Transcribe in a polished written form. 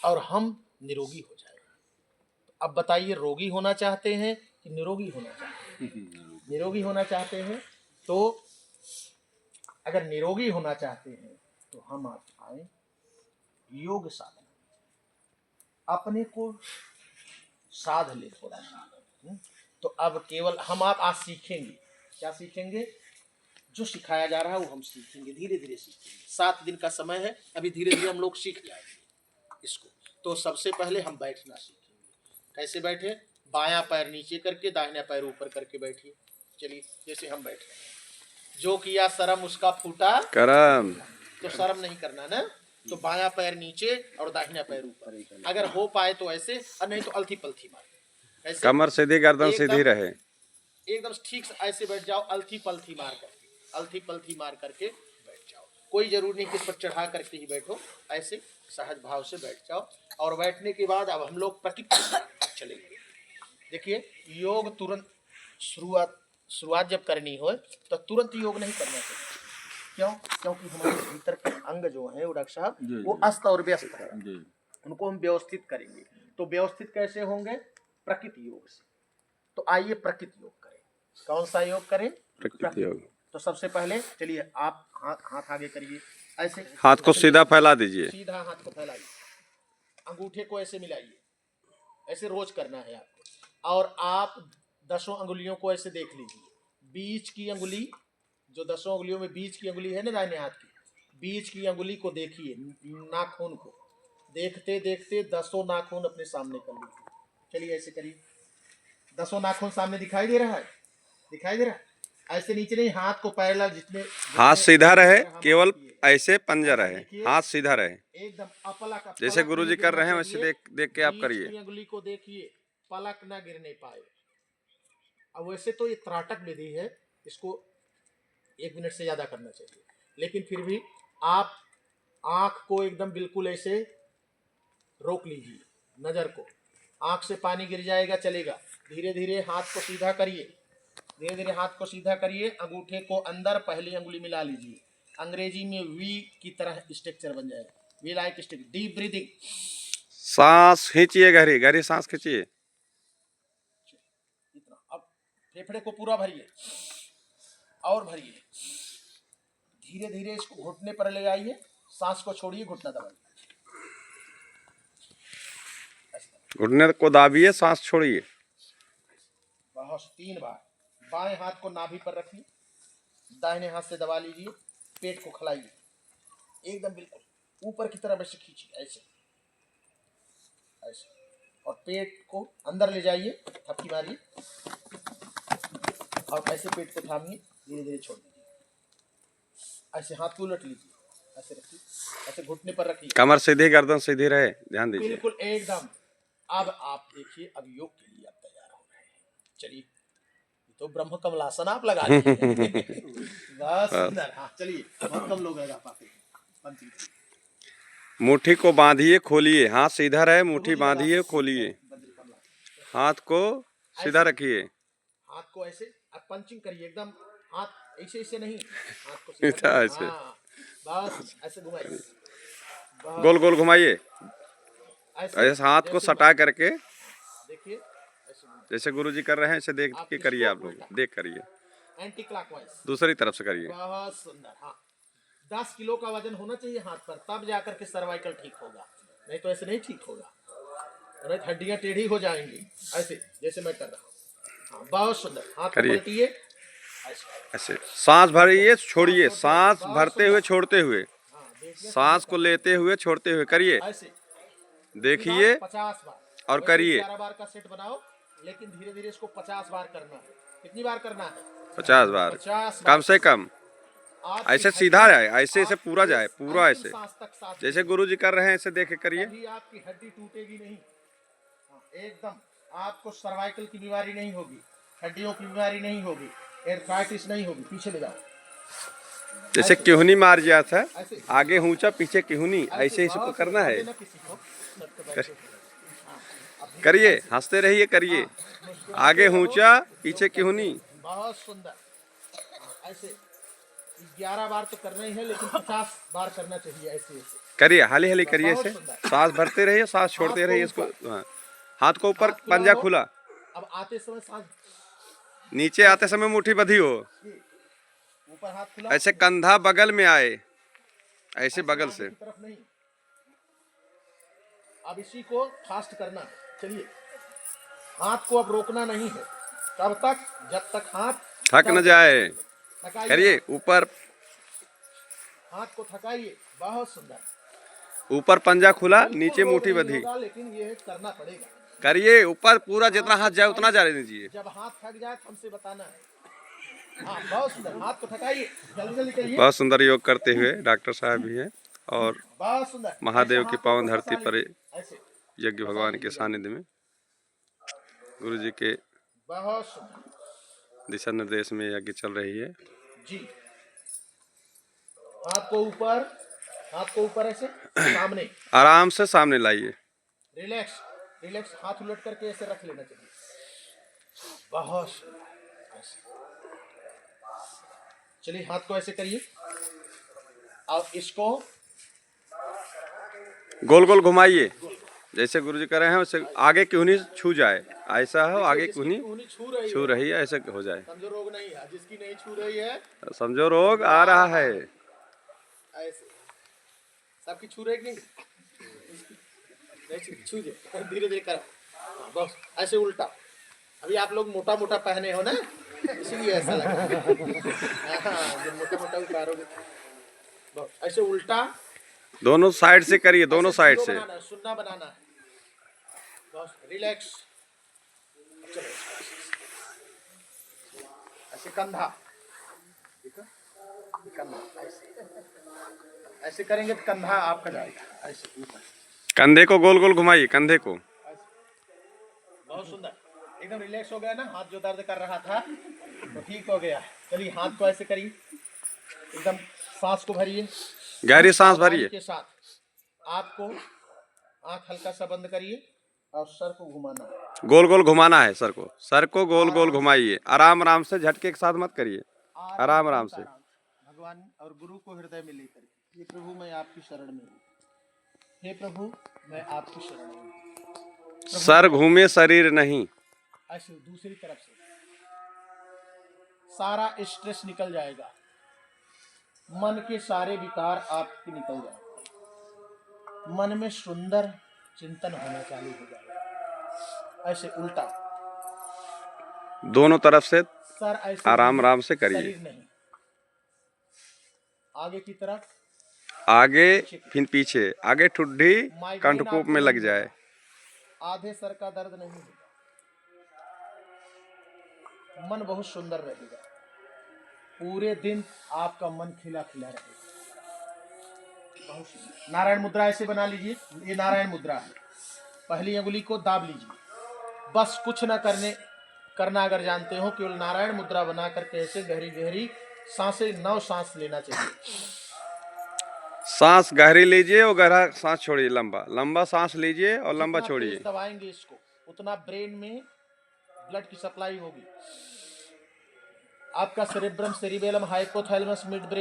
और हम निरोगी हो जाएंगे। अब बताइए, रोगी होना चाहते हैं कि निरोगी होना चाहते हैं? निरोगी होना चाहते हैं। तो अगर निरोगी होना चाहते हैं तो हम आप आए योग साधना, अपने को साध ले थोड़ा सा। तो अब केवल हम आप आज सीखेंगे। क्या सीखेंगे? जो सिखाया जा रहा है वो हम सीखेंगे, धीरे धीरे सीखेंगे। 7 दिन का समय है, अभी धीरे धीरे हम लोग सीख जाएंगे इसको। तो सबसे पहले हम बैठना सीखेंगे। कैसे बैठे? बायां पैर नीचे करके दाहिना पैर ऊपर करके बैठिए। चलिए, जैसे हम बैठ रहे हैं। जो किया शर्म उसका फूटा करम। तो शर्म नहीं करना ना। तो बायां पैर नीचे और दाहिना पैर ऊपर। अगर हो पाए तो ऐसे, और नहीं तो अलथी पलथी मार। ऐसे कमर सीधी, गर्दन सीधी रहे, एकदम ठीक से ऐसे बैठ जाओ, अलथी पलथी मार करके, अलथी पलथी मार करके बैठ जाओ। कोई जरूरी नहीं कि इस पर चढ़ा करके ही बैठो, ऐसे सहज भाव से बैठ जाओ। और बैठने के बाद अब हम लोग प्रकृति चलेंगे। देखिए, योग तुरंत शुरुआत जब करनी हो तो तुरंत योग नहीं करना चाहिए। क्यों? क्योंकि हमारे भीतर के अंग जो है वो डॉक्टर साहब वो अस्त और व्यस्त है, उनको हम व्यवस्थित करेंगे। तो व्यवस्थित कैसे होंगे? प्रकृति योग से। तो आइए प्रकृति योग करें। कौन सा योग करें? प्रकृति योग। तो सबसे पहले चलिए, आप हाथ आगे करिए, ऐसे हाथ को सीधा फैला दीजिए, सीधा हाथ को फैलाइए, अंगूठे को ऐसे मिलाइए, ऐसे रोज करना है आपको। और आप 10 अंगुलियों को ऐसे देख लीजिए। बीच की अंगुली, जो 10 अंगुलियों में बीच की अंगुली है ना दाहिने हाथ की, बीच की अंगुली को देखिए, नाखून को देखते देखते 10 नाखून अपने सामने कर लीजिए। चलिए ऐसे करिए। 10 नाखून सामने दिखाई दे रहा है? दिखाई दे रहा है? ऐसे नीचे नहीं, हाथ को पैरेलल, जितने हाथ सीधा रहे, केवल ऐसे पंजा रहे, हाथ सीधा रहे, एकदम अपलक, जैसे गुरुजी कर रहे हैं वैसे देख के आप करिए। अंगुली को देखिए, पलक ना गिरने पाए। अब वैसे तो ये त्राटक विधि है, इसको 1 मिनट से ज्यादा करना चाहिए, लेकिन फिर भी आप आंख को एकदम बिल्कुल ऐसे रोक लीजिए, नजर को। आंख से पानी गिर जाएगा, चलेगा। धीरे धीरे हाथ को सीधा करिए, धीरे धीरे हाथ को सीधा करिए। अंगूठे को अंदर पहली अंगुली मिला लीजिए। अंग्रेजी में वी की तरह स्ट्रक्चर बन जाएगा, V like structure. Deep breathing, सांस खींचिए, गहरी गहरी सांस खींचिए। इतना। अब फेफड़े को पूरा भरिए और भरिए। धीरे धीरे इसको घुटने पर ले आइए, सांस को छोड़िए, घुटना दबाइए। घुटने को दाबिए, सांस छोड़िए। बस 3 बार। बाएं हाथ को नाभि पर रखिए, दाहिने हाथ से दबा लीजिए, पेट को खिलाइए, एकदम बिल्कुल ऊपर की तरफ ऐसे खींचिए, ऐसे ऐसे। और पेट को अंदर ले जाइए, थपकी मारिए, और ऐसे पेट को थामिए, धीरे धीरे छोड़ दीजिए। ऐसे हाथ को उलट लीजिए, ऐसे रखिए, ऐसे घुटने पर रखिए। कमर सीधी, गर्दन सीधी रहे, ध्यान दीजिए। बिल्कुल एकदम। अब आप देखिए, अब योग के लिए आप तैयार हो रहे हैं। चलिए, तो ब्रह्म कमलासन आप लगा लीजिए। बस सुंदर। हाँ चलिए, बहुत कम लोग लगा पाते हैं। मुट्ठी को बांधिए, खोलिए, हाथ सीधा रहे, मुट्ठी बांधिए, खोलिए, हाथ को सीधा रखिए, हाथ को ऐसे आप पंचिंग करिए, एकदम हाथ ऐसे ऐसे नहीं, हाथ को सीधा ऐसे। हाँ, बस ऐसे घुमाइए, गोल गोल घुमाइए, ऐसे हाथ को सटा करके, देखिए जैसे गुरुजी कर रहे हैं ऐसे देख के करिए। आप लोग देख करिए, एंटी क्लॉकवाइज, दूसरी तरफ से करिए। बहुत सुंदर। हाँ, 10 किलो का वजन होना चाहिए हाथ पर, तब जाकर के सर्वाइकल ठीक होगा, नहीं तो ऐसे नहीं ठीक होगा, नहीं हड्डियां टेढ़ी हो जाएंगी। ऐसे जैसे मैं कर रहा हूँ। हाँ, बहुत सुंदर। हाथ को पलटिए, ऐसे सांस भरिए, छोड़िए, सांस भरते हुए छोड़ते हुए, सांस को लेते हुए छोड़ते हुए करिए। देखिए 50 बार और करिए। 11 बार का सेट बनाओ, लेकिन धीरे धीरे इसको 50 बार करना है। कितनी बार करना है? 50 बार, कम से कम। ऐसे सीधा जाए, ऐसे ऐसे पूरा जाए, पूरा ऐसे जैसे गुरुजी कर रहे हैं ऐसे देख के करिए। आपकी हड्डी टूटेगी नहीं, एकदम। आपको सर्वाइकल की बीमारी नहीं होगी, हड्डियों की बीमारी नहीं होगी, एर्थराइटिस नहीं होगी। पीछे ले जाओ, जैसे किहुनी मार गया था, आगे ऊंचा पीछे किहुनी, ऐसे इसको करना है। करिए, हंसते रहिए, करिए, आगे ऊंचा पीछे किहुनी। बहुत सुंदर। ऐसे 11 बार तो करना ही है, लेकिन 50 बार करना चाहिए ऐसे ऐसे। करिए, हाली हाली करिए बहुत इसे। सुंदर। सांस भरते रहिए, सांस छोड़ते रहिए इसको। हाँ। हाथ को ऊपर, हाथ खुला पंजा हो। खुला। अब आते समय सांस नीचे आते समय मुट्ठी बंधी हो। ये, ऊपर हाथ खुला, ऐसे कंधा बगल में आए, ऐसे बगल आगे से। की तरफ नहीं। अब इसी को फास्ट करना है। चलिए, हाथ को अब रोकना नहीं है तब तक जब तक हाथ थक न जाए। थकाइए। करिए, ऊपर हाथ को थकाइए। बहुत सुंदर। ऊपर पंजा खुला, बिल्कुल नीचे रोग मुट्ठी नहीं बंधी। होगा, लेकिन ये करना पड़ेगा। करिए, ऊपर पूरा जितना हाथ जाए उतना जाने दीजिए। जब हाथ थक जाए हमसे बताना है। हाँ, बहुत सुंदर। हाथ को थकाइए, जल्दी जल्दी करिए। बहुत सुंदर योग करते हुए डॉक्टर साहब भी हैं और बहुत सुंदर। महादेव ऐसे की हाथ पावन ऊपर धरती फंसा पर लीजिए, ऐसे यज्ञ फंसा भगवान के लीजिए। सानिध्य में गुरु जी के बहुत सुंदर दिशा निर्देश में यज्ञ चल रही है। जी। हाथ को ऊपर, हाथ को ऊपर ऐसे सामने, आराम से सामने लाइए। Relax relax. हाथ उलट करके ऐसे रख लेना चाहिए। बहुत सुंदर। ऐसे। चलिए, हाथ को ऐसे करिए। अब इसको गोल गोल घुमाइए, जैसे गुरु जी कर रहे हैं वैसे आगे की उंगली छू जाए। ऐसा हो आगे की जिसकी उंगली छू छू रही रही है, ऐसे हो जाए। समझो रोग नहीं है। जिसकी नहीं छू रही है समझो रोग आ रहा है। ऐसे। सबकी छू रही नहीं, नहीं छू दे, धीरे धीरे करो। हाँ, बस ऐसे उल्टा। अभी आप लोग मोटा मोटा पहने हो ना, इसलिए ऐसा लग रहा है। हाँ, जब मोटा मोटा उतारोगे बस ऐसे उल्टा। दोनों साइड से करिए, दोनों ऐसे साइड जीरो से। बनाना है, सुन्ना बनाना है। बस रिलैक्स। चलो, ऐसे कंधा, ठीक है? कंधा ऐसे ऐसे करेंगे तो कंधा आपका जाएगा ऐसे ऊपर। कंधे को गोल गोल घुमाइए, कंधे को। बहुत सुंदर। एकदम रिलैक्स हो गया ना। हाथ जो दर्द कर रहा था तो ठीक हो गया। चलिए, हाथ को ऐसे करिए, एकदम सांस को भरिए, गहरी सांस सावधानी भरिए। के साथ। आपको आंख हल्का सा बंद करिए और सर को घुमाना है। गोल गोल घुमाना है सर को। सर को गोल गोल आराम से। घुमाइए। आराम आराम से, झटके के साथ मत करिए। आराम आराम बहुत से। भगवान और गुरु को हृदय में लेकर, हे प्रभु मैं आपकी शरण में हूँ। हे प्रभु मैं आपकी शरण में हूँ। सर घूमे शरीर नहीं। ऐसे दूसरी तरफ से सारा स्ट्रेस निकल जाएगा। मन के सारे विकार आपके निकल जाएंगे। मन में सुंदर चिंतन होना चालू हो जाएगा। ऐसे उल्टा दोनों तरफ से सर ऐसे आराम नहीं, आराम से करिए। शरीर नहीं। आगे की तरफ, आगे फिर पीछे, आगे ठुड्डी माइग्रेन कंठकूप आपको में लग नहीं जाए। होगा। आधे सर का दर्द नहीं होगा। मन बहुत सुंदर रहेगा। पूरे दिन आपका मन खिला खिला रहेगा। बहुत सुंदर। नारायण मुद्रा ऐसे बना लीजिए। ये नारायण मुद्रा है। पहली अंगुली को दाब लीजिए। बस कुछ ना करना अगर जानते हो, केवल नारायण मुद्रा बना करके ऐसे गहरी गहरी सांसें 9 सांस लेना चाहिए। सांस गहरी लीजिए और गहरा सांस छोड़िए। लंबा लंबा सांस लीजिए और लंबा जितना छोड़िए। तेज दबाएंगे इसको, उतना ब्रेन में ब्लड की सप्लाई होगी। आपका cerebrum, cerebellum, hypothalamus, mid brain